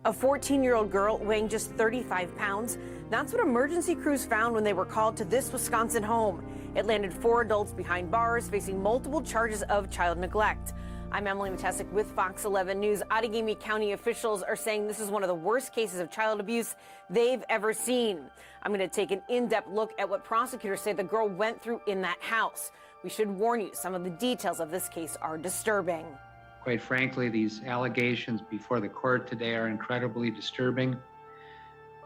A 14-year-old girl weighing just 35 pounds. That's what emergency crews found when they were called to this Wisconsin home. It landed 4 adults behind bars facing multiple charges of child neglect. I'm Emily Matesic with Fox 11 News. Outagamie County officials are saying this is one of the worst cases of child abuse they've ever seen. I'm going to take an in-depth look at what prosecutors say the girl went through in that house. We should warn you, some of the details of this case are disturbing. Quite frankly, these allegations before the court today are incredibly disturbing.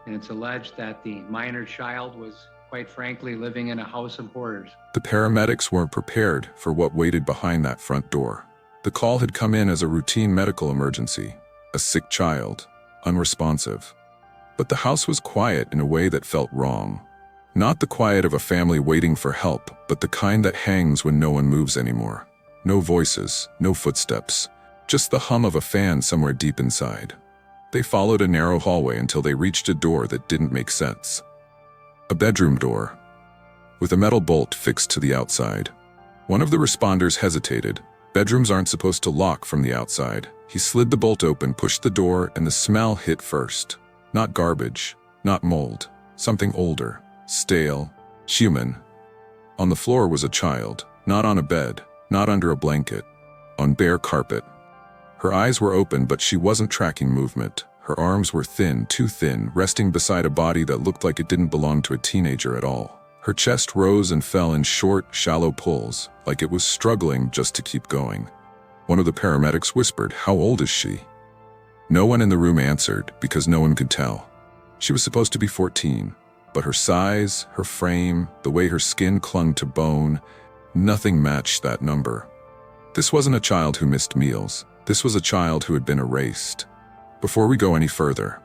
And it's alleged that the minor child was, quite frankly, living in a house of horrors. The paramedics weren't prepared for what waited behind that front door. The call had come in as a routine medical emergency, a sick child, unresponsive. But the house was quiet in a way that felt wrong. Not the quiet of a family waiting for help, but the kind that hangs when no one moves anymore. No voices, no footsteps, just the hum of a fan somewhere deep inside. They followed a narrow hallway until they reached a door that didn't make sense. A bedroom door, with a metal bolt fixed to the outside. One of the responders hesitated. Bedrooms aren't supposed to lock from the outside. He slid the bolt open, pushed the door, and the smell hit first. Not garbage, not mold, something older, stale, human. On the floor was a child, not on a bed, not under a blanket, on bare carpet. Her eyes were open, but she wasn't tracking movement. Her arms were thin, too thin, resting beside a body that looked like it didn't belong to a teenager at all. Her chest rose and fell in short, shallow pulls, like it was struggling just to keep going. One of the paramedics whispered, "How old is she?" No one in the room answered, because no one could tell. She was supposed to be 14, but her size, her frame, the way her skin clung to bone, nothing matched that number. This wasn't a child who missed meals. This was a child who had been erased. Before we go any further,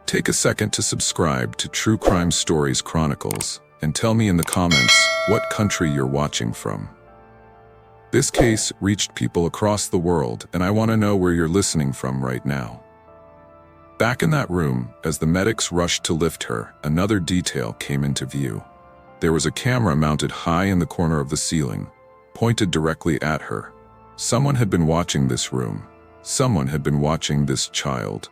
take a second to subscribe to True Crime Stories Chronicles and tell me in the comments what country you're watching from. This case reached people across the world, and I want to know where you're listening from right now. Back in that room, as the medics rushed to lift her, another detail came into view. There was a camera mounted high in the corner of the ceiling, pointed directly at her. Someone had been watching this room. Someone had been watching this child.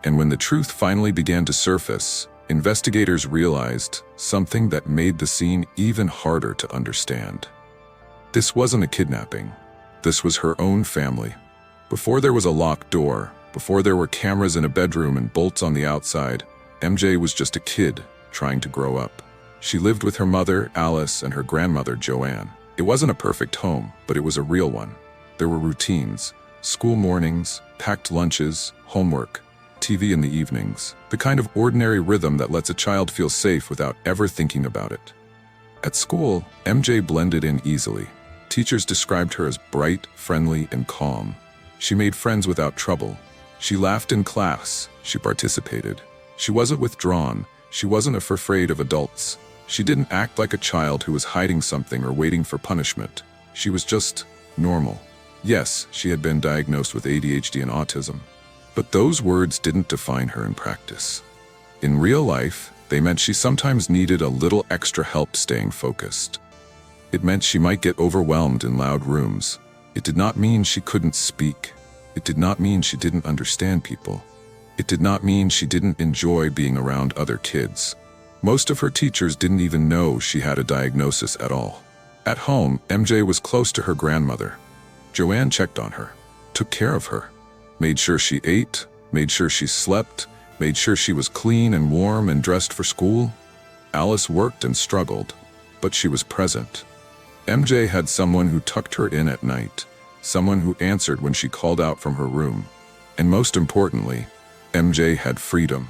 And when the truth finally began to surface, investigators realized something that made the scene even harder to understand. This wasn't a kidnapping. This was her own family. Before there was a locked door, before there were cameras in a bedroom and bolts on the outside, MJ was just a kid trying to grow up. She lived with her mother, Alice, and her grandmother, Joanne. It wasn't a perfect home, but it was a real one. There were routines, school mornings, packed lunches, homework, TV in the evenings, the kind of ordinary rhythm that lets a child feel safe without ever thinking about it. At school, MJ blended in easily. Teachers described her as bright, friendly, and calm. She made friends without trouble. She laughed in class. She participated. She wasn't withdrawn. She wasn't afraid of adults. She didn't act like a child who was hiding something or waiting for punishment. She was just normal. Yes, she had been diagnosed with ADHD and autism. But those words didn't define her in practice. In real life, they meant she sometimes needed a little extra help staying focused. It meant she might get overwhelmed in loud rooms. It did not mean she couldn't speak. It did not mean she didn't understand people. It did not mean she didn't enjoy being around other kids. Most of her teachers didn't even know she had a diagnosis at all. At home, MJ was close to her grandmother. Joanne checked on her, took care of her, made sure she ate, made sure she slept, made sure she was clean and warm and dressed for school. Alice worked and struggled, but she was present. MJ had someone who tucked her in at night, someone who answered when she called out from her room. And most importantly, MJ had freedom.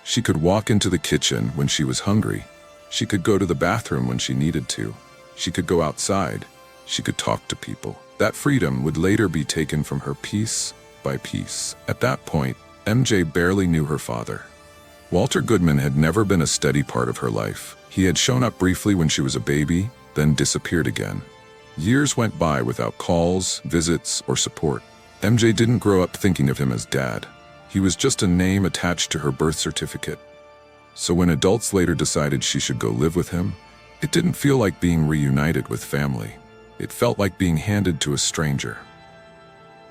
She could walk into the kitchen when she was hungry. She could go to the bathroom when she needed to. She could go outside. She could talk to people. That freedom would later be taken from her piece by piece. At that point, MJ barely knew her father. Walter Goodman had never been a steady part of her life. He had shown up briefly when she was a baby, then disappeared again. Years went by without calls, visits, or support. MJ didn't grow up thinking of him as dad. He was just a name attached to her birth certificate. So when adults later decided she should go live with him, it didn't feel like being reunited with family. It felt like being handed to a stranger.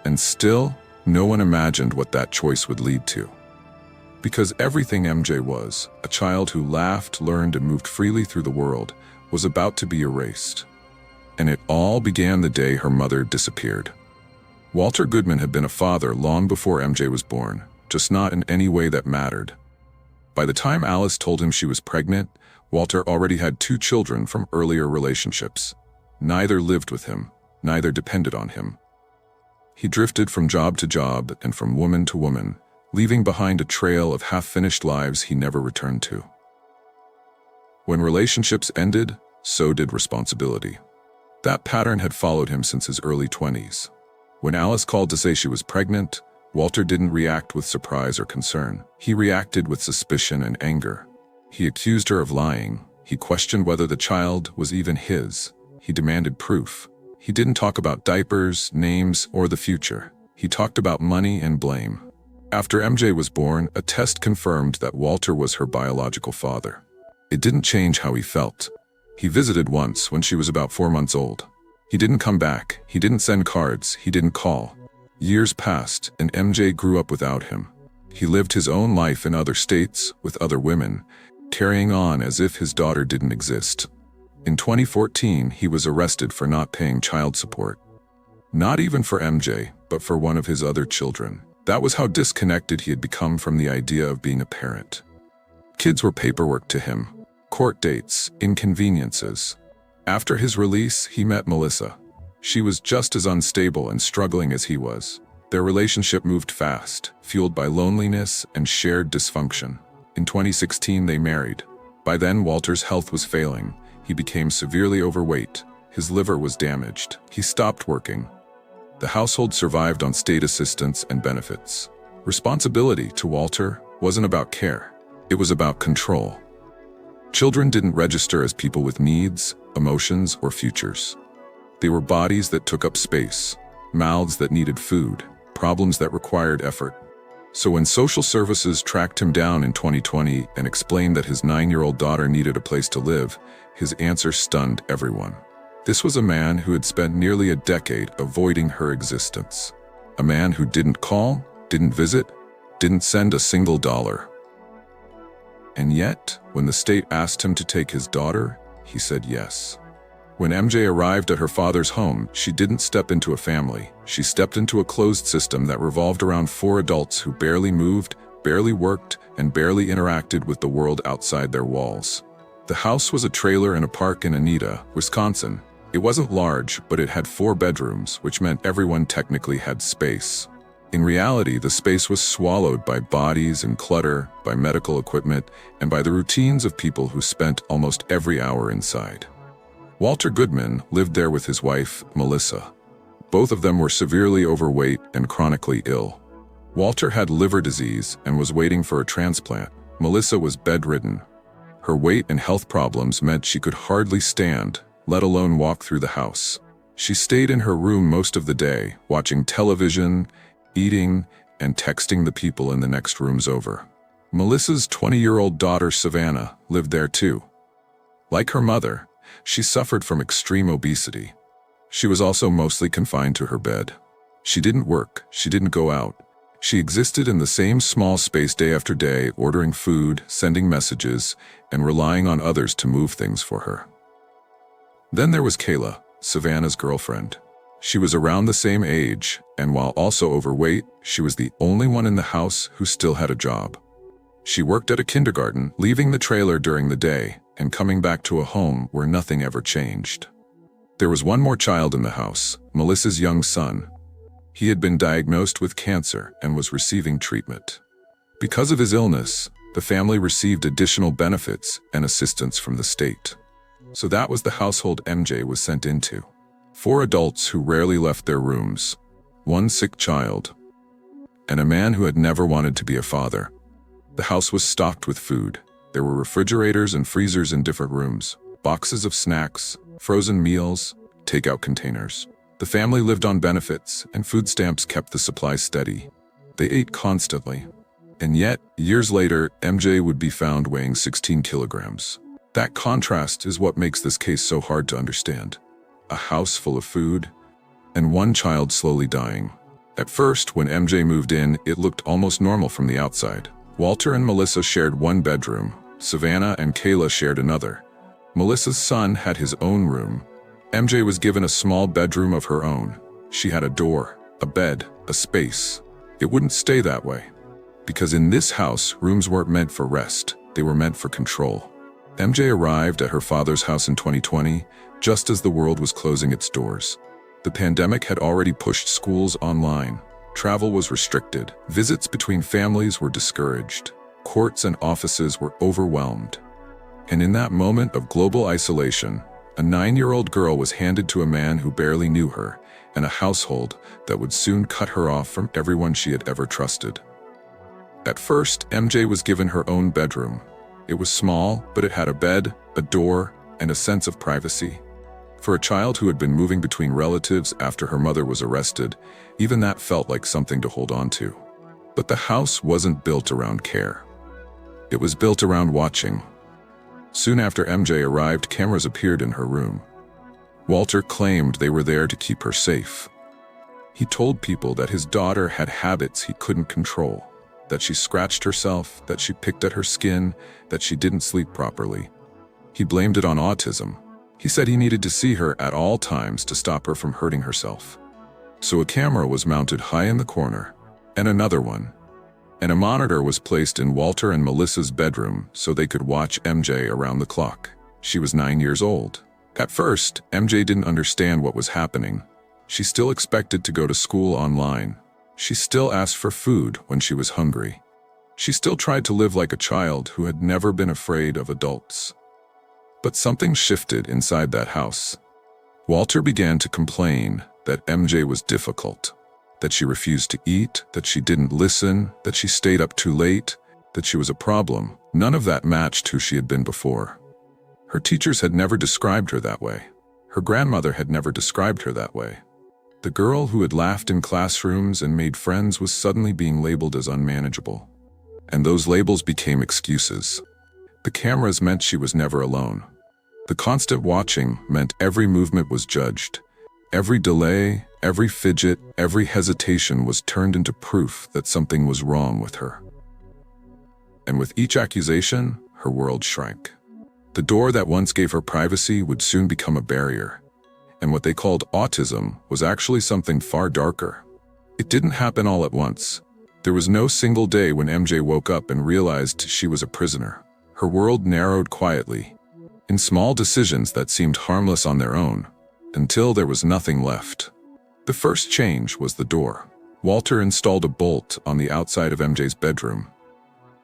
And still, no one imagined what that choice would lead to. Because everything MJ was, a child who laughed, learned, and moved freely through the world, was about to be erased. And it all began the day her mother disappeared. Walter Goodman had been a father long before MJ was born, just not in any way that mattered. By the time Alice told him she was pregnant, Walter already had 2 children from earlier relationships. Neither lived with him, neither depended on him. He drifted from job to job and from woman to woman, leaving behind a trail of half-finished lives he never returned to. When relationships ended, so did responsibility. That pattern had followed him since his early 20s. When Alice called to say she was pregnant, Walter didn't react with surprise or concern. He reacted with suspicion and anger. He accused her of lying. He questioned whether the child was even his. He demanded proof. He didn't talk about diapers, names, or the future. He talked about money and blame. After MJ was born, a test confirmed that Walter was her biological father. It didn't change how he felt. He visited once when she was about 4 months old. He didn't come back. He didn't send cards. He didn't call. Years passed, and MJ grew up without him. He lived his own life in other states, with other women, carrying on as if his daughter didn't exist. In 2014, he was arrested for not paying child support. Not even for MJ, but for one of his other children. That was how disconnected he had become from the idea of being a parent. Kids were paperwork to him, court dates, inconveniences. After his release, he met Melissa. She was just as unstable and struggling as he was. Their relationship moved fast, fueled by loneliness and shared dysfunction. In 2016, they married. By then, Walter's health was failing. He became severely overweight. His liver was damaged. He stopped working. The household survived on state assistance and benefits. Responsibility to Walter wasn't about care. It was about control. Children didn't register as people with needs, emotions, or futures. They were bodies that took up space, mouths that needed food, problems that required effort. So when social services tracked him down in 2020 and explained that his 9-year-old daughter needed a place to live, his answer stunned everyone. This was a man who had spent nearly a decade avoiding her existence. A man who didn't call, didn't visit, didn't send a single dollar. And yet, when the state asked him to take his daughter, he said yes. When MJ arrived at her father's home, she didn't step into a family. She stepped into a closed system that revolved around 4 adults who barely moved, barely worked, and barely interacted with the world outside their walls. The house was a trailer in a park in Anita, Wisconsin. It wasn't large, but it had 4 bedrooms, which meant everyone technically had space. In reality, the space was swallowed by bodies and clutter, by medical equipment, and by the routines of people who spent almost every hour inside. Walter Goodman lived there with his wife, Melissa. Both of them were severely overweight and chronically ill. Walter had liver disease and was waiting for a transplant. Melissa was bedridden. Her weight and health problems meant she could hardly stand, let alone walk through the house. She stayed in her room most of the day, watching television, eating, and texting the people in the next rooms over. Melissa's 20-year-old daughter, Savannah, lived there too. Like her mother, she suffered from extreme obesity. She was also mostly confined to her bed. She didn't work, she didn't go out. She existed in the same small space day after day, ordering food, sending messages, and relying on others to move things for her. Then there was Kayla, Savannah's girlfriend. She was around the same age, and while also overweight, she was the only one in the house who still had a job. She worked at a kindergarten, leaving the trailer during the day and coming back to a home where nothing ever changed. There was one more child in the house, Melissa's young son. He had been diagnosed with cancer and was receiving treatment. Because of his illness, the family received additional benefits and assistance from the state. So that was the household MJ was sent into. 4 adults who rarely left their rooms, 1 sick child, and a man who had never wanted to be a father. The house was stocked with food. There were refrigerators and freezers in different rooms, boxes of snacks, frozen meals, takeout containers. The family lived on benefits, and food stamps kept the supplies steady. They ate constantly. And yet, years later, MJ would be found weighing 16 kilograms. That contrast is what makes this case so hard to understand. A house full of food, and 1 child slowly dying. At first, when MJ moved in, it looked almost normal from the outside. Walter and Melissa shared one bedroom. Savannah and Kayla shared another. Melissa's son had his own room. MJ was given a small bedroom of her own. She had a door, a bed, a space. It wouldn't stay that way. Because in this house, rooms weren't meant for rest. They were meant for control. MJ arrived at her father's house in 2020, just as the world was closing its doors. The pandemic had already pushed schools online. Travel was restricted. Visits between families were discouraged. Courts and offices were overwhelmed. And in that moment of global isolation, a 9-year-old girl was handed to a man who barely knew her, and a household that would soon cut her off from everyone she had ever trusted. At first, MJ was given her own bedroom. It was small, but it had a bed, a door, and a sense of privacy. For a child who had been moving between relatives after her mother was arrested, even that felt like something to hold on to. But the house wasn't built around care. It was built around watching. Soon after MJ arrived, cameras appeared in her room. Walter claimed they were there to keep her safe. He told people that his daughter had habits he couldn't control, that she scratched herself, that she picked at her skin, that she didn't sleep properly. He blamed it on autism. He said he needed to see her at all times to stop her from hurting herself. So a camera was mounted high in the corner, and another one. And a monitor was placed in Walter and Melissa's bedroom so they could watch MJ around the clock. She was 9 years old. At first, MJ didn't understand what was happening. She still expected to go to school online. She still asked for food when she was hungry. She still tried to live like a child who had never been afraid of adults. But something shifted inside that house. Walter began to complain that MJ was difficult, that she refused to eat, that she didn't listen, that she stayed up too late, that she was a problem. None of that matched who she had been before. Her teachers had never described her that way. Her grandmother had never described her that way. The girl who had laughed in classrooms and made friends was suddenly being labeled as unmanageable. And those labels became excuses. The cameras meant she was never alone. The constant watching meant every movement was judged. Every delay, every fidget, every hesitation was turned into proof that something was wrong with her. And with each accusation, her world shrank. The door that once gave her privacy would soon become a barrier. And what they called autism was actually something far darker. It didn't happen all at once. There was no single day when MJ woke up and realized she was a prisoner. Her world narrowed quietly, in small decisions that seemed harmless on their own, until there was nothing left. The first change was the door. Walter installed a bolt on the outside of MJ's bedroom.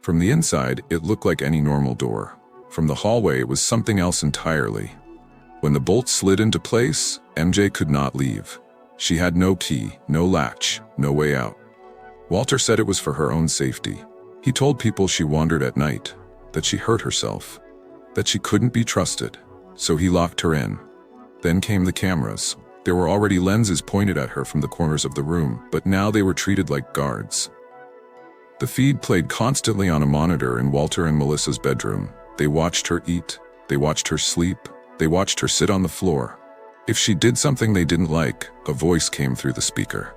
From the inside, it looked like any normal door. From the hallway, it was something else entirely. When the bolt slid into place, MJ could not leave. She had no key, no latch, no way out. Walter said it was for her own safety. He told people she wandered at night, that she hurt herself, that she couldn't be trusted, so he locked her in. Then came the cameras. There were already lenses pointed at her from the corners of the room, but now they were treated like guards. The feed played constantly on a monitor in Walter and Melissa's bedroom. They watched her eat, they watched her sleep, they watched her sit on the floor. If she did something they didn't like, a voice came through the speaker.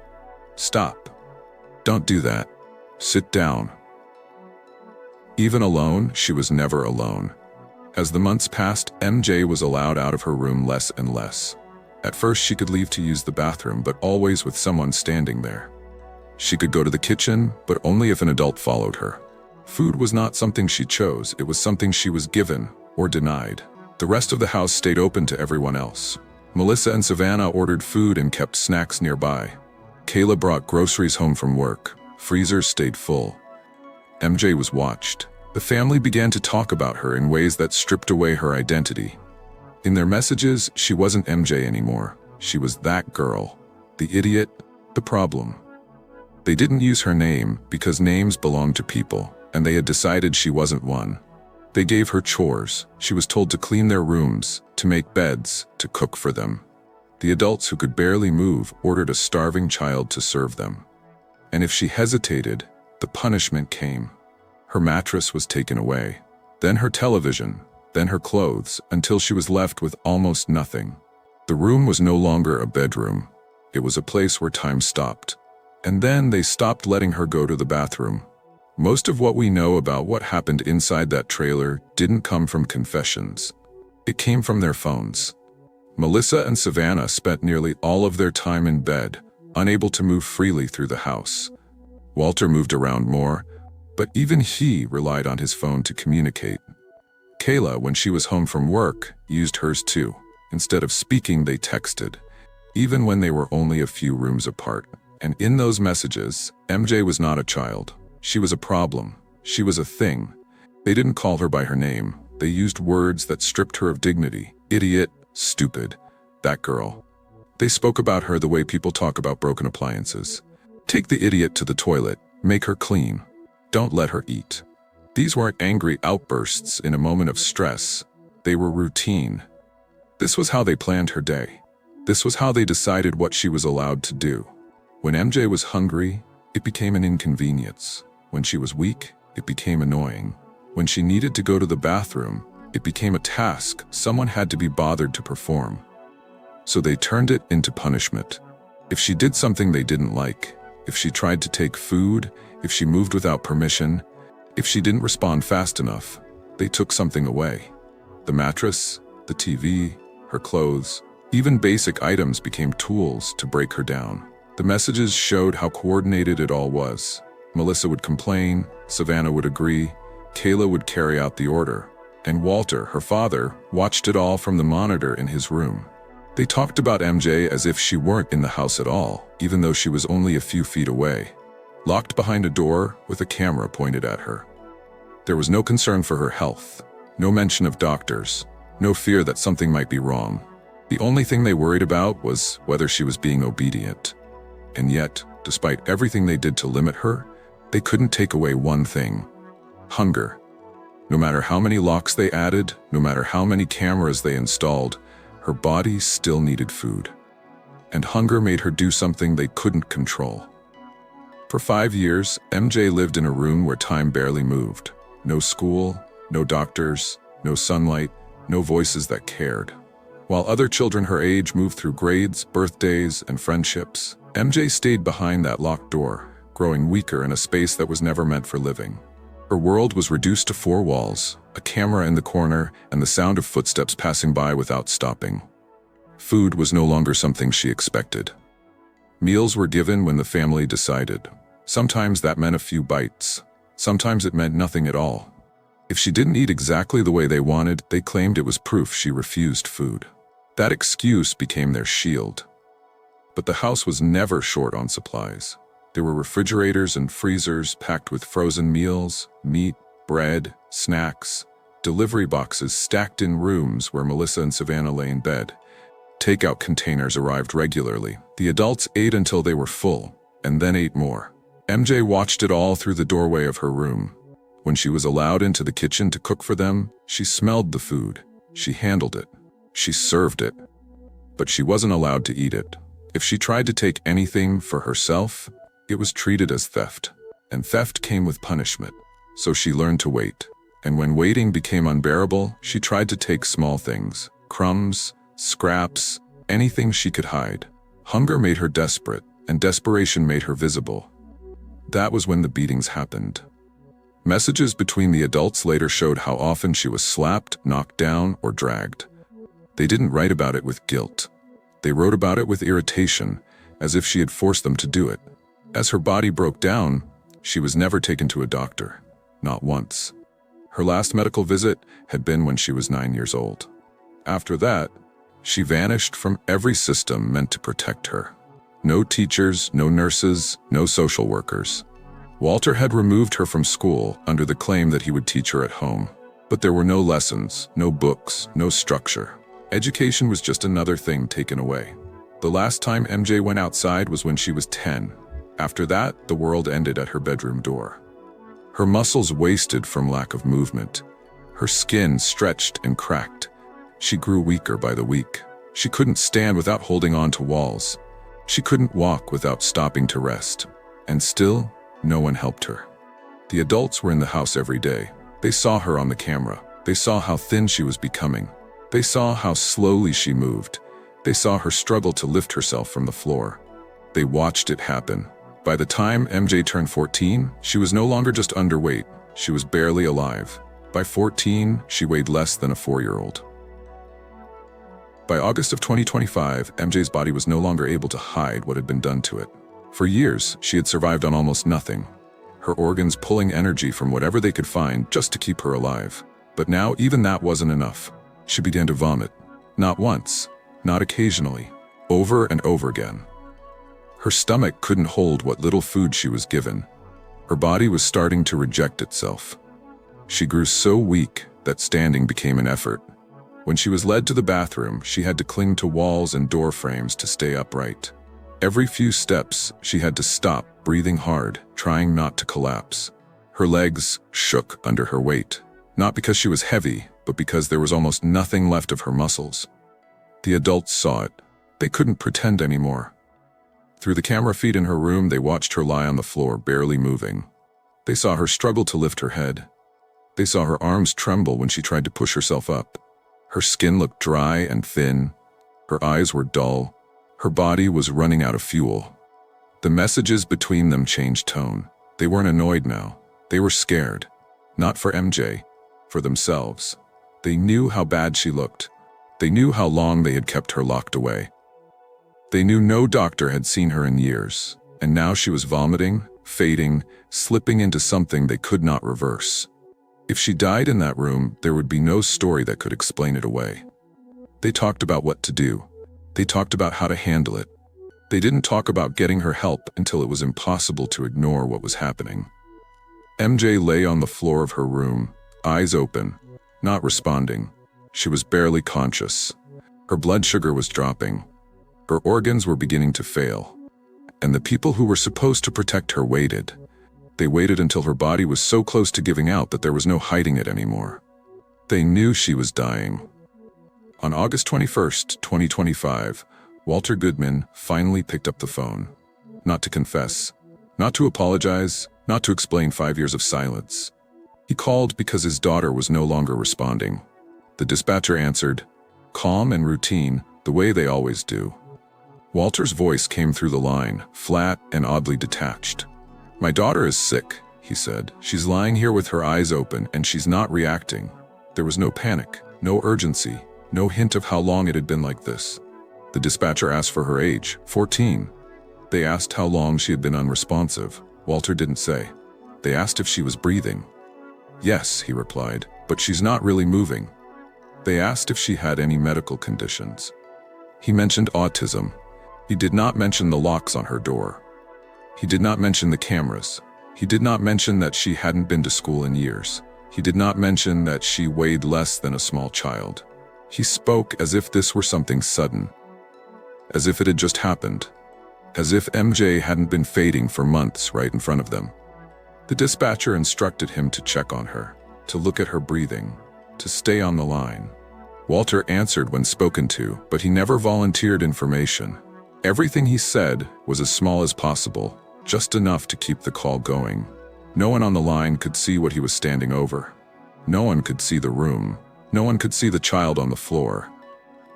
"Stop. Don't do that. Sit down." Even alone, she was never alone. As the months passed, MJ was allowed out of her room less and less. At first, she could leave to use the bathroom, but always with someone standing there. She could go to the kitchen, but only if an adult followed her. Food was not something she chose, it was something she was given or denied. The rest of the house stayed open to everyone else. Melissa and Savannah ordered food and kept snacks nearby. Kayla brought groceries home from work. Freezers stayed full. MJ was watched. The family began to talk about her in ways that stripped away her identity. In their messages, she wasn't MJ anymore. She was that girl, the idiot, the problem. They didn't use her name because names belonged to people, and they had decided she wasn't one. They gave her chores. She was told to clean their rooms, to make beds, to cook for them. The adults who could barely move ordered a starving child to serve them. And if she hesitated, the punishment came. Her mattress was taken away, then her television, then her clothes, until she was left with almost nothing. The room was no longer a bedroom. It was a place where time stopped. And then they stopped letting her go to the bathroom. Most of what we know about what happened inside that trailer didn't come from confessions. It came from their phones. Melissa and Savannah spent nearly all of their time in bed, unable to move freely through the house. Walter moved around more, but even he relied on his phone to communicate. Kayla, when she was home from work, used hers too. Instead of speaking, they texted, even when they were only a few rooms apart. And in those messages, MJ was not a child. She was a problem. She was a thing. They didn't call her by her name. They used words that stripped her of dignity. Idiot, stupid, that girl. They spoke about her the way people talk about broken appliances. Take the idiot to the toilet, make her clean. Don't let her eat. These weren't angry outbursts in a moment of stress. They were routine. This was how they planned her day. This was how they decided what she was allowed to do. When MJ was hungry, it became an inconvenience. When she was weak, it became annoying. When she needed to go to the bathroom, it became a task someone had to be bothered to perform. So they turned it into punishment. If she did something they didn't like, if she tried to take food, if she moved without permission, if she didn't respond fast enough, they took something away. The mattress, the TV, her clothes, even basic items became tools to break her down. The messages showed how coordinated it all was. Melissa would complain, Savannah would agree, Kayla would carry out the order, and Walter, her father, watched it all from the monitor in his room. They talked about MJ as if she weren't in the house at all, even though she was only a few feet away, locked behind a door with a camera pointed at her. There was no concern for her health, no mention of doctors, no fear that something might be wrong. The only thing they worried about was whether she was being obedient. And yet, despite everything they did to limit her, they couldn't take away one thing: hunger. No matter how many locks they added, no matter how many cameras they installed, her body still needed food. And hunger made her do something they couldn't control. For 5 years, MJ lived in a room where time barely moved. No school, no doctors, no sunlight, no voices that cared. While other children her age moved through grades, birthdays, and friendships, MJ stayed behind that locked door, growing weaker in a space that was never meant for living. Her world was reduced to 4 walls, a camera in the corner, and the sound of footsteps passing by without stopping. Food was no longer something she expected. Meals were given when the family decided. Sometimes that meant a few bites. Sometimes it meant nothing at all. If she didn't eat exactly the way they wanted, they claimed it was proof she refused food. That excuse became their shield. But the house was never short on supplies. There were refrigerators and freezers packed with frozen meals, meat, bread, snacks, delivery boxes stacked in rooms where Melissa and Savannah lay in bed. Takeout containers arrived regularly. The adults ate until they were full, and then ate more. MJ watched it all through the doorway of her room. When she was allowed into the kitchen to cook for them, she smelled the food. She handled it. She served it. But she wasn't allowed to eat it. If she tried to take anything for herself, it was treated as theft. And theft came with punishment. So she learned to wait. And when waiting became unbearable, she tried to take small things, crumbs, scraps, anything she could hide. Hunger made her desperate, and desperation made her visible. That was when the beatings happened. Messages between the adults later showed how often she was slapped, knocked down, or dragged. They didn't write about it with guilt. They wrote about it with irritation, as if she had forced them to do it. As her body broke down, she was never taken to a doctor. Not once. Her last medical visit had been when she was 9 years old. After that, she vanished from every system meant to protect her. No teachers, no nurses, no social workers. Walter had removed her from school under the claim that he would teach her at home. But there were no lessons, no books, no structure. Education was just another thing taken away. The last time MJ went outside was when she was 10. After that, the world ended at her bedroom door. Her muscles wasted from lack of movement. Her skin stretched and cracked. She grew weaker by the week. She couldn't stand without holding on to walls. She couldn't walk without stopping to rest. And still, no one helped her. The adults were in the house every day. They saw her on the camera. They saw how thin she was becoming. They saw how slowly she moved. They saw her struggle to lift herself from the floor. They watched it happen. By the time MJ turned 14, she was no longer just underweight, she was barely alive. By 14, she weighed less than a 4-year-old. By August of 2025, MJ's body was no longer able to hide what had been done to it. For years, she had survived on almost nothing, her organs pulling energy from whatever they could find just to keep her alive. But now even that wasn't enough. She began to vomit. Not once, not occasionally, over and over again. Her stomach couldn't hold what little food she was given. Her body was starting to reject itself. She grew so weak that standing became an effort. When she was led to the bathroom, she had to cling to walls and door frames to stay upright. Every few steps, she had to stop, breathing hard, trying not to collapse. Her legs shook under her weight, not because she was heavy, but because there was almost nothing left of her muscles. The adults saw it. They couldn't pretend anymore. Through the camera feed in her room, they watched her lie on the floor, barely moving. They saw her struggle to lift her head. They saw her arms tremble when she tried to push herself up. Her skin looked dry and thin. Her eyes were dull. Her body was running out of fuel. The messages between them changed tone. They weren't annoyed now. They were scared. Not for MJ, for themselves. They knew how bad she looked. They knew how long they had kept her locked away. They knew no doctor had seen her in years, and now she was vomiting, fading, slipping into something they could not reverse. If she died in that room, there would be no story that could explain it away. They talked about what to do. They talked about how to handle it. They didn't talk about getting her help until it was impossible to ignore what was happening. MJ lay on the floor of her room, eyes open, not responding. She was barely conscious. Her blood sugar was dropping. Her organs were beginning to fail. And the people who were supposed to protect her waited. They waited until her body was so close to giving out that there was no hiding it anymore. They knew she was dying. On August 21st, 2025, Walter Goodman finally picked up the phone. Not to confess, not to apologize, not to explain 5 years of silence. He called because his daughter was no longer responding. The dispatcher answered, calm and routine, the way they always do. Walter's voice came through the line, flat and oddly detached. "My daughter is sick," he said. "She's lying here with her eyes open and she's not reacting." There was no panic, no urgency, no hint of how long it had been like this. The dispatcher asked for her age, 14. They asked how long she had been unresponsive. Walter didn't say. They asked if she was breathing. "Yes," he replied, "but she's not really moving." They asked if she had any medical conditions. He mentioned autism. He did not mention the locks on her door. He did not mention the cameras. He did not mention that she hadn't been to school in years. He did not mention that she weighed less than a small child. He spoke as if this were something sudden, as if it had just happened, as if MJ hadn't been fading for months right in front of them. The dispatcher instructed him to check on her, to look at her breathing, to stay on the line. Walter answered when spoken to, but he never volunteered information. Everything he said was as small as possible, just enough to keep the call going. No one on the line could see what he was standing over. No one could see the room. No one could see the child on the floor.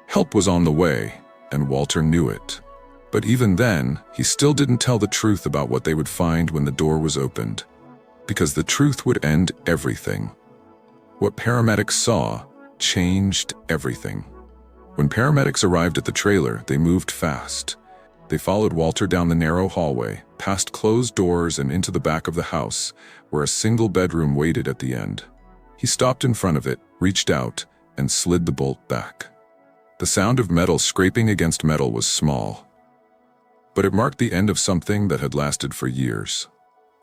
Help was on the way, and Walter knew it. But even then, he still didn't tell the truth about what they would find when the door was opened. Because the truth would end everything. What paramedics saw changed everything. When paramedics arrived at the trailer, they moved fast. They followed Walter down the narrow hallway, past closed doors and into the back of the house, where a single bedroom waited at the end. He stopped in front of it, reached out, and slid the bolt back. The sound of metal scraping against metal was small, but it marked the end of something that had lasted for years.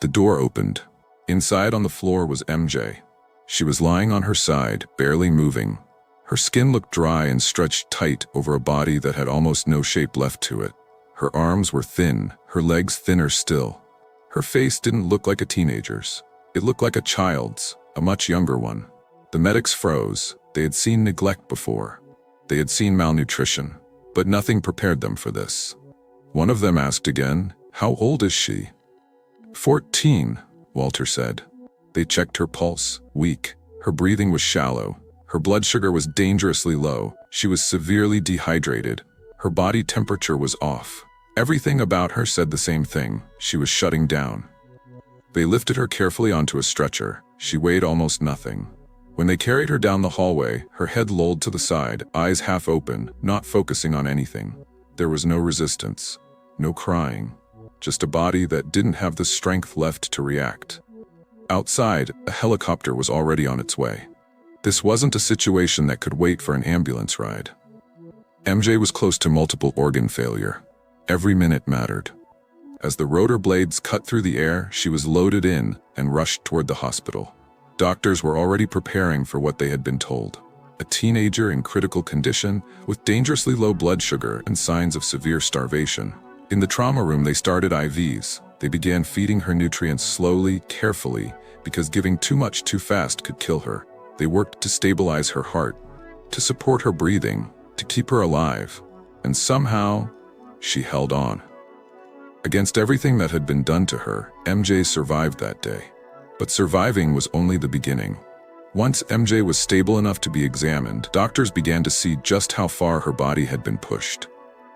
The door opened. Inside on the floor was MJ. She was lying on her side, barely moving. Her skin looked dry and stretched tight over a body that had almost no shape left to it. Her arms were thin, her legs thinner still. Her face didn't look like a teenager's. It looked like a child's, a much younger one. The medics froze. They had seen neglect before. They had seen malnutrition, but nothing prepared them for this. One of them asked again, "How old is she?" 14, Walter said. They checked her pulse, weak. Her breathing was shallow. Her blood sugar was dangerously low. She was severely dehydrated. Her body temperature was off. Everything about her said the same thing. She was shutting down. They lifted her carefully onto a stretcher. She weighed almost nothing. When they carried her down the hallway, her head lolled to the side, eyes half open, not focusing on anything. There was no resistance, no crying, just a body that didn't have the strength left to react. Outside, a helicopter was already on its way. This wasn't a situation that could wait for an ambulance ride. MJ was close to multiple organ failure. Every minute mattered. As the rotor blades cut through the air, she was loaded in and rushed toward the hospital. Doctors were already preparing for what they had been told. A teenager in critical condition with dangerously low blood sugar and signs of severe starvation. In the trauma room, they started IVs. They began feeding her nutrients slowly, carefully, because giving too much too fast could kill her. They worked to stabilize her heart, to support her breathing, to keep her alive. And somehow, she held on. Against everything that had been done to her, MJ survived that day. But surviving was only the beginning. Once MJ was stable enough to be examined, doctors began to see just how far her body had been pushed.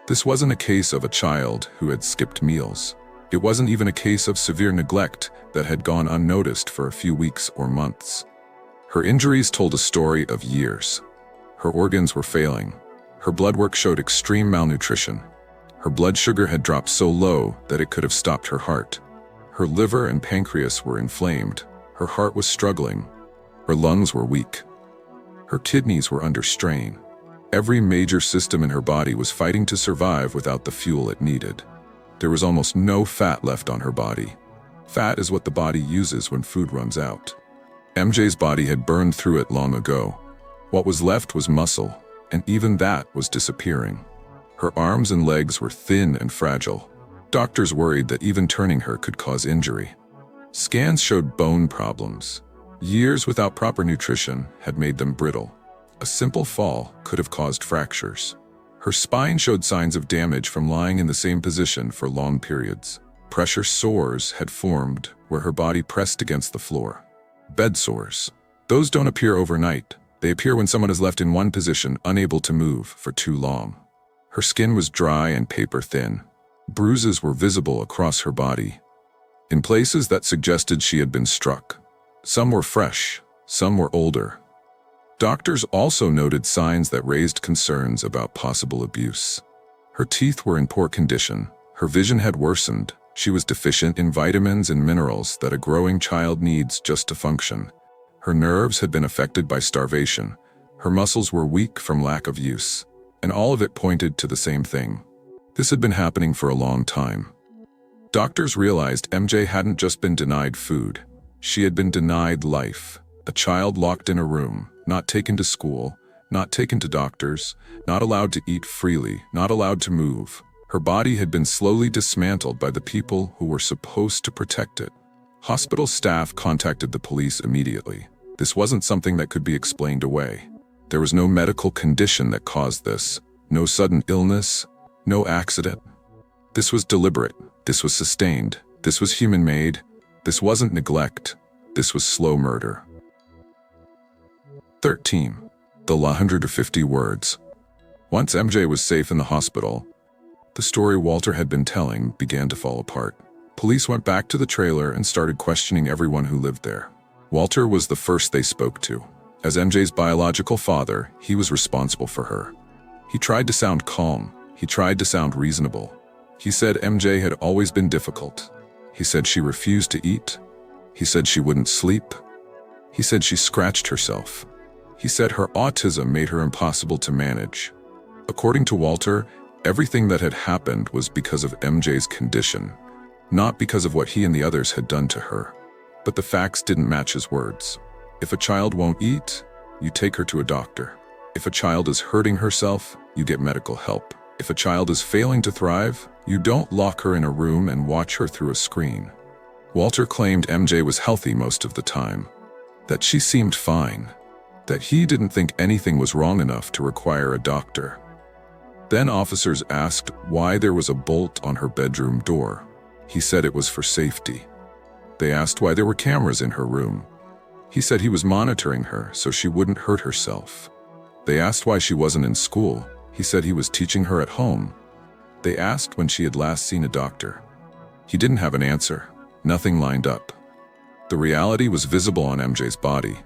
This wasn't a case of a child who had skipped meals. It wasn't even a case of severe neglect that had gone unnoticed for a few weeks or months. Her injuries told a story of years. Her organs were failing. Her blood work showed extreme malnutrition. Her blood sugar had dropped so low that it could have stopped her heart. Her liver and pancreas were inflamed. Her heart was struggling. Her lungs were weak. Her kidneys were under strain. Every major system in her body was fighting to survive without the fuel it needed. There was almost no fat left on her body. Fat is what the body uses when food runs out. MJ's body had burned through it long ago. What was left was muscle, and even that was disappearing. Her arms and legs were thin and fragile. Doctors worried that even turning her could cause injury. Scans showed bone problems. Years without proper nutrition had made them brittle. A simple fall could have caused fractures. Her spine showed signs of damage from lying in the same position for long periods. Pressure sores had formed where her body pressed against the floor. Bed sores. Those don't appear overnight. They appear when someone is left in one position, unable to move for too long. Her skin was dry and paper-thin. Bruises were visible across her body, in places that suggested she had been struck. Some were fresh, some were older. Doctors also noted signs that raised concerns about possible abuse. Her teeth were in poor condition. Her vision had worsened. She was deficient in vitamins and minerals that a growing child needs just to function. Her nerves had been affected by starvation. Her muscles were weak from lack of use. And all of it pointed to the same thing. This had been happening for a long time. Doctors realized MJ hadn't just been denied food. She had been denied life. A child locked in a room, not taken to school, not taken to doctors, not allowed to eat freely, not allowed to move. Her body had been slowly dismantled by the people who were supposed to protect it. Hospital staff contacted the police immediately. This wasn't something that could be explained away. There was no medical condition that caused this, no sudden illness, no accident. This was deliberate. This was sustained. This was human-made. This wasn't neglect. This was slow murder. 13. The 150 words. Once MJ was safe in the hospital, the story Walter had been telling began to fall apart. Police went back to the trailer and started questioning everyone who lived there. Walter was the first they spoke to. As MJ's biological father, he was responsible for her. He tried to sound calm. He tried to sound reasonable. He said MJ had always been difficult. He said she refused to eat. He said she wouldn't sleep. He said she scratched herself. He said her autism made her impossible to manage. According to Walter, everything that had happened was because of MJ's condition, not because of what he and the others had done to her. But the facts didn't match his words. If a child won't eat, you take her to a doctor. If a child is hurting herself, you get medical help. If a child is failing to thrive, you don't lock her in a room and watch her through a screen. Walter claimed MJ was healthy most of the time, that she seemed fine, that he didn't think anything was wrong enough to require a doctor. Then officers asked why there was a bolt on her bedroom door. He said it was for safety. They asked why there were cameras in her room. He said he was monitoring her so she wouldn't hurt herself. They asked why she wasn't in school. He said he was teaching her at home. They asked when she had last seen a doctor. He didn't have an answer. Nothing lined up. The reality was visible on MJ's body.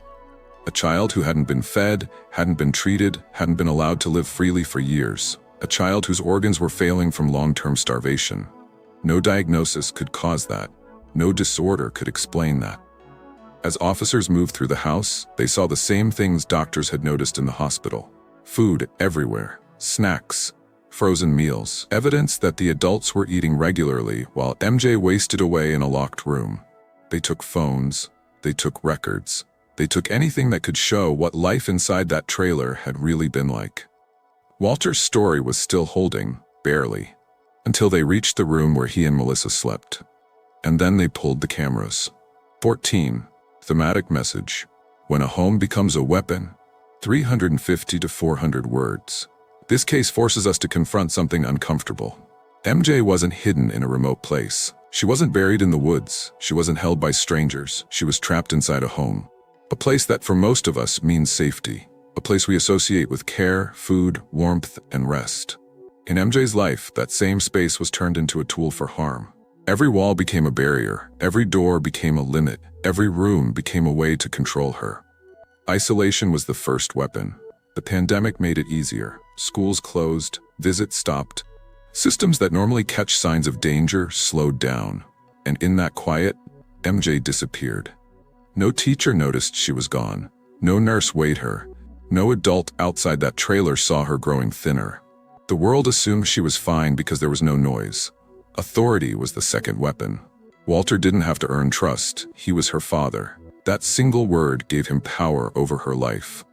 A child who hadn't been fed, hadn't been treated, hadn't been allowed to live freely for years. A child whose organs were failing from long-term starvation. No diagnosis could cause that. No disorder could explain that. As officers moved through the house, they saw the same things doctors had noticed in the hospital. Food everywhere, snacks, frozen meals, evidence that the adults were eating regularly while MJ wasted away in a locked room. They took phones, they took records, they took anything that could show what life inside that trailer had really been like. Walter's story was still holding, barely, until they reached the room where he and Melissa slept. And then they pulled the cameras. 14. Thematic message. When a home becomes a weapon, 350 to 400 words. This case forces us to confront something uncomfortable. MJ wasn't hidden in a remote place. She wasn't buried in the woods. She wasn't held by strangers. She was trapped inside a home. A place that for most of us means safety. A place we associate with care, food, warmth, and rest. In MJ's life, that same space was turned into a tool for harm. Every wall became a barrier. Every door became a limit. Every room became a way to control her. Isolation was the first weapon. The pandemic made it easier. Schools closed, visits stopped. Systems that normally catch signs of danger slowed down. And in that quiet, MJ disappeared. No teacher noticed she was gone. No nurse weighed her. No adult outside that trailer saw her growing thinner. The world assumed she was fine because there was no noise. Authority was the second weapon. Walter didn't have to earn trust. He was her father. That single word gave him power over her life.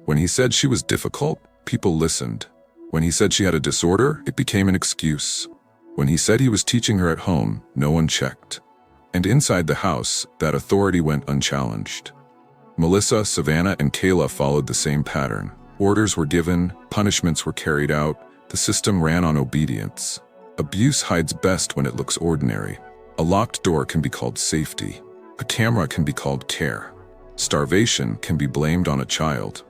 When he said she was difficult, people listened. When he said she had a disorder, it became an excuse. When he said he was teaching her at home, no one checked. And inside the house, that authority went unchallenged. Melissa, Savannah, and Kayla followed the same pattern. Orders were given, punishments were carried out, the system ran on obedience. Abuse hides best when it looks ordinary. A locked door can be called safety. A camera can be called care. Starvation can be blamed on a child.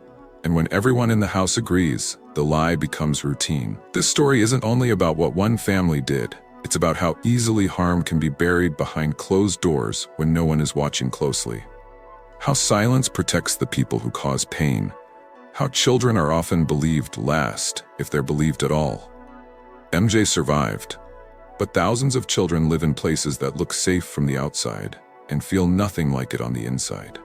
And when everyone in the house agrees, the lie becomes routine. This story isn't only about what one family did. It's about how easily harm can be buried behind closed doors when no one is watching closely. How silence protects the people who cause pain. How children are often believed last, if they're believed at all. MJ survived, but thousands of children live in places that look safe from the outside and feel nothing like it on the inside.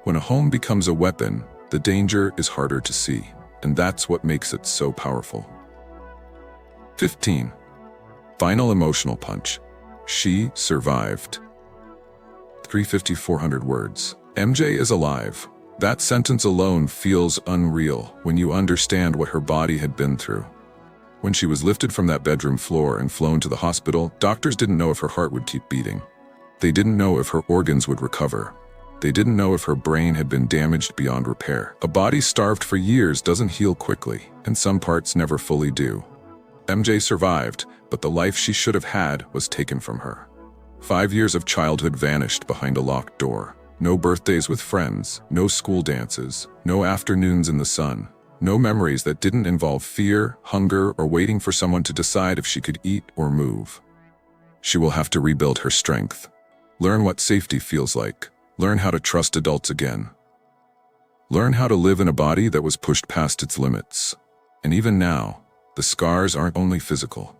When a home becomes a weapon, the danger is harder to see, and that's what makes it so powerful. 15. Final emotional punch. She survived. 350-400 words. MJ is alive. That sentence alone feels unreal when you understand what her body had been through. When she was lifted from that bedroom floor and flown to the hospital, doctors didn't know if her heart would keep beating. They didn't know if her organs would recover. They didn't know if her brain had been damaged beyond repair. A body starved for years doesn't heal quickly, and some parts never fully do. MJ survived, but the life she should have had was taken from her. 5 years of childhood vanished behind a locked door. No birthdays with friends, no school dances, no afternoons in the sun, no memories that didn't involve fear, hunger, or waiting for someone to decide if she could eat or move. She will have to rebuild her strength. Learn what safety feels like. Learn how to trust adults again. Learn how to live in a body that was pushed past its limits. And even now, the scars aren't only physical.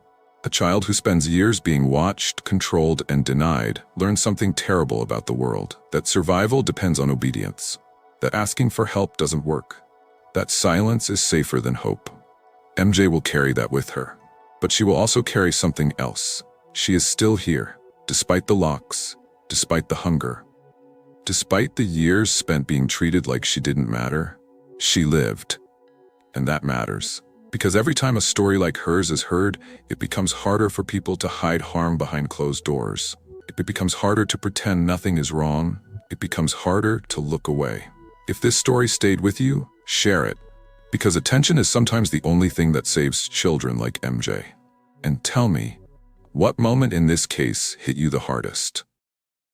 A child who spends years being watched, controlled, and denied learns something terrible about the world. That survival depends on obedience. That asking for help doesn't work. That silence is safer than hope. MJ will carry that with her. But she will also carry something else. She is still here, despite the locks, despite the hunger. Despite the years spent being treated like she didn't matter, she lived. And that matters. Because every time a story like hers is heard, it becomes harder for people to hide harm behind closed doors. It becomes harder to pretend nothing is wrong. It becomes harder to look away. If this story stayed with you, share it. Because attention is sometimes the only thing that saves children like MJ. And tell me, what moment in this case hit you the hardest?